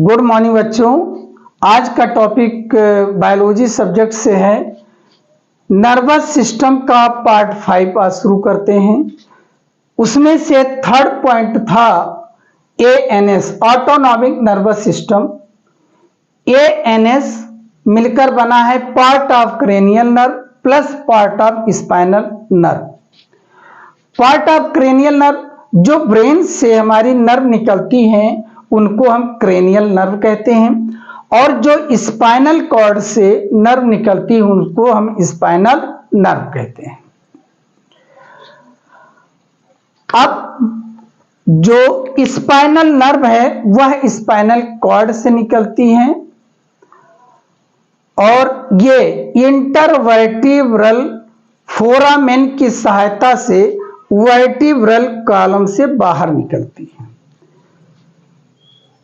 Good morning बच्चों। आज का टॉपिक बायोलॉजी सब्जेक्ट से है। नर्वस सिस्टम का पार्ट 5 आज शुरू करते हैं। उसमें से थर्ड पॉइंट था ANS, autonomic nervous system. ANS मिलकर बना है part of cranial nerve plus part of spinal nerve. Part of cranial nerve जो ब्रेन से हमारी नर्व निकलती हैं उनको हम क्रेनियल नर्व कहते हैं, और जो स्पाइनल कॉर्ड से नर्व निकलती है उनको हम स्पाइनल नर्व कहते हैं। अब जो स्पाइनल नर्व है वह स्पाइनल कॉर्ड से निकलती हैं और ये इंटरवर्टिब्रल फोरामेन की सहायता से वर्टिब्रल कॉलम से बाहर निकलती है।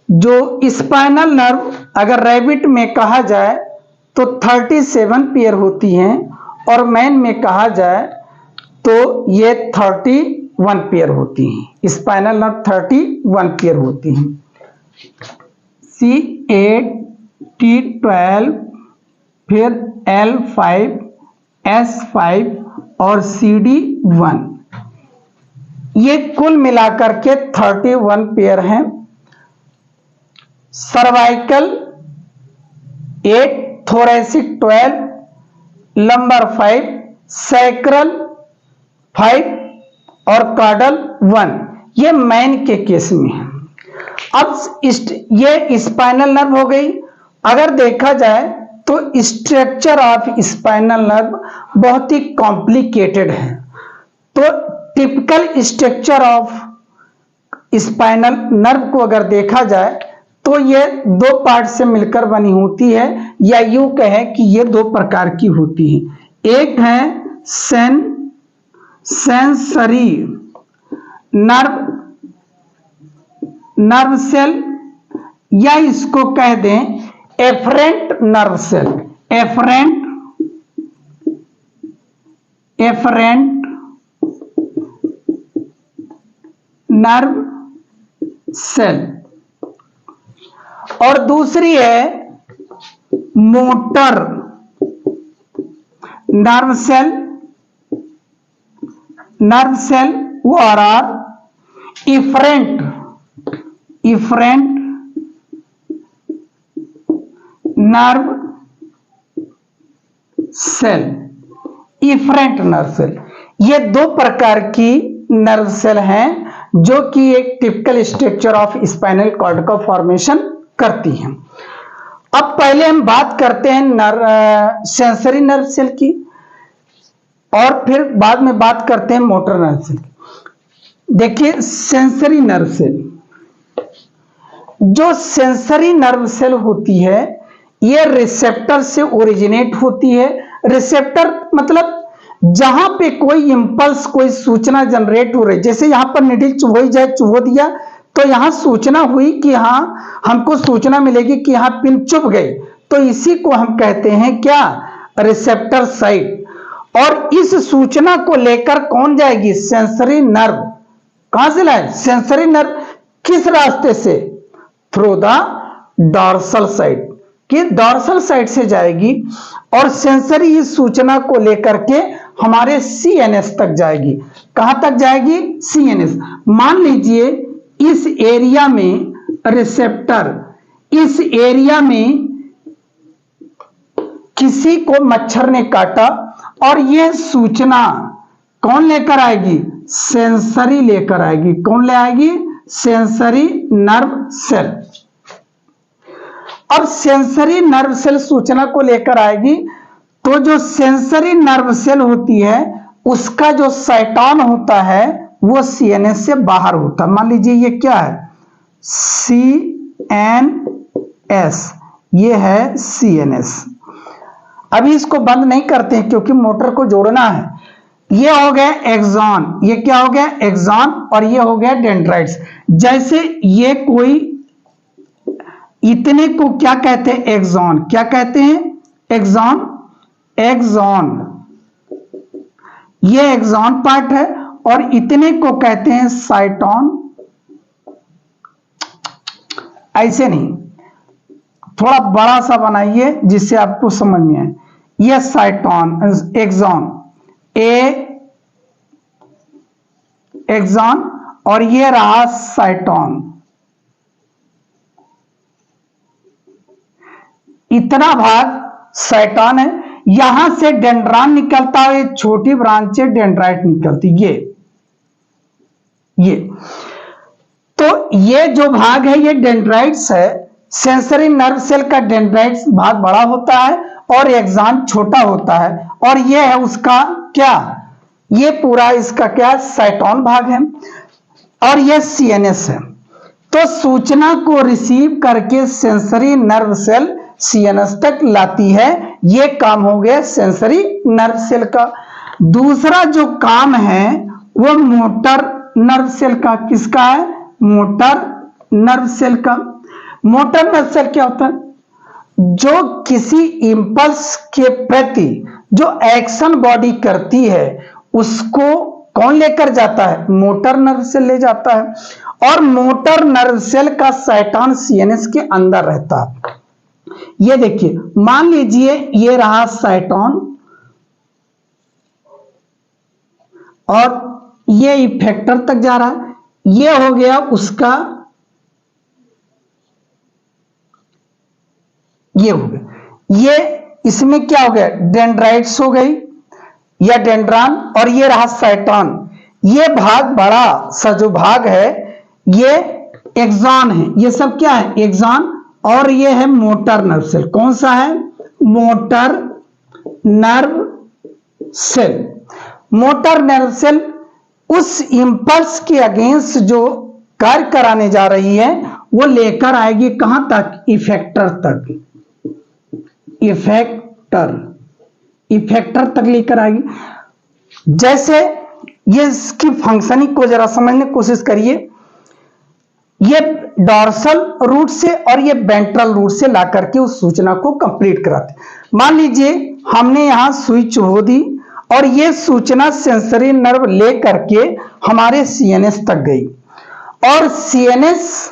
जो स्पाइनल नर्व अगर रैबिट में कहा जाए तो 37 पेयर होती हैं और मैन में कहा जाए तो ये 31 पेयर होती हैं। स्पाइनल नर्व 31 पेयर होती हैं। C8, T12, फिर L5, S5 और CD1, ये कुल मिलाकर के 31 पेयर हैं। सर्वाइकल 8, थोरेसिक 12, लंबर 5, सैक्रल 5 और कॉर्डल 1, ये मैन के केस में है। अब ये स्पाइनल नर्व हो गई। अगर देखा जाए तो स्ट्रक्चर ऑफ स्पाइनल नर्व बहुत ही कॉम्प्लिकेटेड है। तो typical structure of spinal nerve को अगर देखा जाए तो ये दो पार्ट से मिलकर बनी होती है, या यूं कहें कि ये दो प्रकार की होती है। एक है सेंसरी नर्व सेल, या इसको कह दें afferent nerve cell. Afferent nerve cell, और दूसरी है मोटर नर्व सेल। वो are efferent nerve cell. Efferent nerve cell, ये दो प्रकार की नर्व सेल हैं जो कि एक typical structure of spinal cord का फॉर्मेशन करती हैं। अब पहले हम बात करते हैं सेंसरी नर्व सेल की, और फिर बाद में बात करते हैं मोटर नर्व सेल की। देखिए सेंसरी नर्व सेल, जो सेंसरी नर्व सेल होती है ये रिसेप्टर से ओरिजिनेट होती है। रिसेप्टर मतलब जहां पे कोई इंपल्स, कोई सूचना जनरेट हो रही, जैसे यहां पर निडिल चुभो दिया तो यहां सूचना हुई कि हाँ हमको सूचना मिलेगी कि यहां पिन चुभ गई, तो इसी को हम कहते हैं क्या, रिसेप्टर साइट। और इस सूचना को लेकर कौन जाएगी, सेंसरी नर्व। कहां से लाए सेंसरी नर्व, किस रास्ते से, थ्रू द डॉर्सल साइड, कि डॉर्सल साइड से जाएगी और सेंसरी इस सूचना को लेकर के हमारे सीएनएस तक जाएगी। कहां तक जाएगी, सीएनएस। मान लीजिए इस एरिया में रिसेप्टर, इस एरिया में किसी को मच्छर ने काटा और यह सूचना कौन लेकर आएगी, सेंसरी लेकर आएगी। कौन ले आएगी, सेंसरी नर्व सेल। अब सेंसरी नर्व सेल सूचना को लेकर आएगी तो जो सेंसरी नर्व सेल होती है उसका जो साइटोन होता है वो सीएनएस से बाहर होता है। मान लीजिए ये क्या है, सीएनएस, ये है सीएनएस। अभी इसको बंद नहीं करते हैं क्योंकि मोटर को जोड़ना है। ये हो गया एक्सॉन, ये क्या हो गया, एक्सॉन, और ये हो गया डेंड्राइट्स। जैसे ये कोई, इतने को क्या कहते हैं, एक्सॉन। क्या कहते हैं, एक्सॉन। ये एक्सॉन पार्ट है और इतने को कहते हैं साइटोन। ऐसे नहीं, थोड़ा बड़ा सा बनाइए जिससे आपको समझ में आए। ये साइटोन एक्सॉन, एक्सॉन, और ये रहा साइटोन। इतना भाग साइटोन है। यहां से डेंड्रान निकलता है, छोटी ब्रांच से डेंड्राइट निकलती, ये तो ये जो भाग है ये डेंड्राइट्स है। सेंसरी नर्व सेल का डेंड्राइट्स भाग बड़ा होता है और एक्सॉन छोटा होता है, और ये है उसका क्या, ये पूरा इसका क्या साइटोन भाग है, और ये सीएनएस है। तो सूचना को रिसीव करके सेंसरी नर्व सेल सीएनएस तक लाती है। ये काम हो गया सेंसरी नर्व सेल का। दूसरा जो काम है वो मोटर नर्व सेल का। किसका है? मोटर नर्व सेल का। मोटर नर्व सेल क्या होता है? जो किसी इंपल्स के प्रति जो एक्शन बॉडी करती है उसको कौन लेकर जाता है? मोटर नर्व सेल ले जाता है। और मोटर नर्व सेल का साइटोन सीएनएस के अंदर रहता है। ये देखिए, मान लीजिए ये रहा साइटोन और ये इफेक्टर तक जा रहा है। ये हो गया उसका, ये हो गया, ये इसमें क्या हो गया? डेंड्राइट्स हो गई या डेंड्रान, और ये रहा साइटोन। ये भाग बड़ा सा जो भाग है ये एक्सॉन है। ये सब क्या है? एक्सॉन। और ये है मोटर नर्व सेल। कौन सा है? Motor nerve cell. Motor nerve cell उस इंपल्स के अगेंस्ट जो कार्य कराने जा रही है वो लेकर आएगी कहां तक? इफेक्टर तक। इफेक्टर तक लेकर आएगी। जैसे ये इसकी फंक्शनिंग को जरा समझने की कोशिश करिए। ये डॉर्सल रूट से और ये वेंट्रल रूट से ला करके उस सूचना को कंप्लीट कराते। मान लीजिए हमने यहां सुई चुभो दी और ये सूचना सेंसरी नर्व ले करके हमारे सीएनएस तक गई, और सीएनएस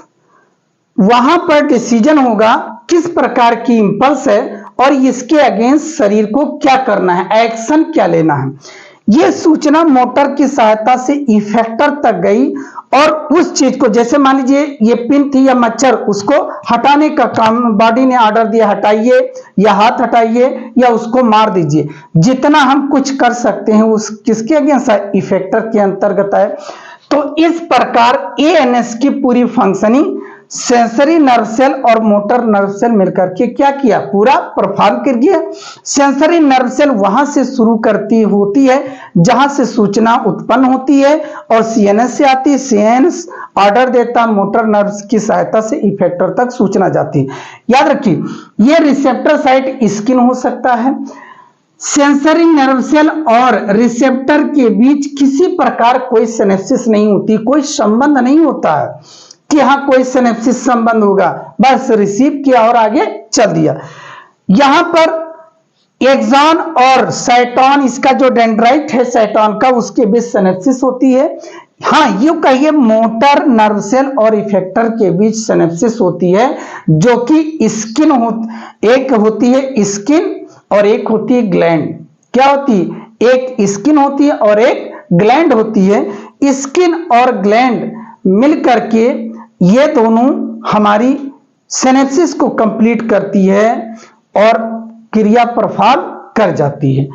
वहां पर डिसीजन होगा किस प्रकार की इंपल्स है और इसके अगेंस्ट शरीर को क्या करना है, एक्शन क्या लेना है। यह सूचना मोटर की सहायता से इफेक्टर तक गई और उस चीज को, जैसे मान लीजिए ये पिन थी या मच्छर, उसको हटाने का काम बॉडी ने ऑर्डर दिया, हटाइए या हाथ हटाइए या उसको मार दीजिए। जितना हम कुछ कर सकते हैं उस किसके अगेंस्ट है? इफेक्टर के अंतर्गत है। तो इस प्रकार एएनएस की पूरी फंक्शनिंग सेंसरी नर्व सेल और मोटर नर्व सेल मिलकर के क्या किया? पूरा परफॉर्म कर गया। सेंसरी नर्व सेल वहां से शुरू करती होती है जहां से सूचना उत्पन्न होती है और सीएनएस से आती है। सीएनएस ऑर्डर देता, मोटर नर्व की सहायता से इफेक्टर तक सूचना जाती है। याद रखिए, यह रिसेप्टर साइट स्किन हो सकता है। सेंसरी नर्व सेल और रिसेप्टर के बीच किसी प्रकार कोई सिनेप्सिस नहीं होती, कोई संबंध नहीं होता है कि हाँ कोई सिनेप्सिस संबंध होगा, बस रिसीव किया और आगे चल दिया। यहां पर एक्सॉन और साइटोन, इसका जो डेंड्राइट है साइटोन का, उसके बीच सिनेप्सिस होती है। हाँ, यूं कहिए मोटर नर्व सेल और इफेक्टर के बीच सिनेप्सिस होती है, जो कि स्किन एक होती है स्किन और एक होती है ग्लैंड। क्या होती है? एक स्किन होती है और एक ग्लैंड होती है। स्किन और ग्लैंड मिल करके ये दोनों हमारी सिनेप्सिस को कंप्लीट करती है और क्रिया परफॉर्म कर जाती है।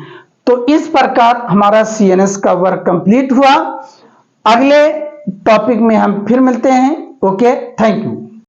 तो इस प्रकार हमारा सीएनएस का वर्क कंप्लीट हुआ। अगले टॉपिक में हम फिर मिलते हैं। Okay, thank you.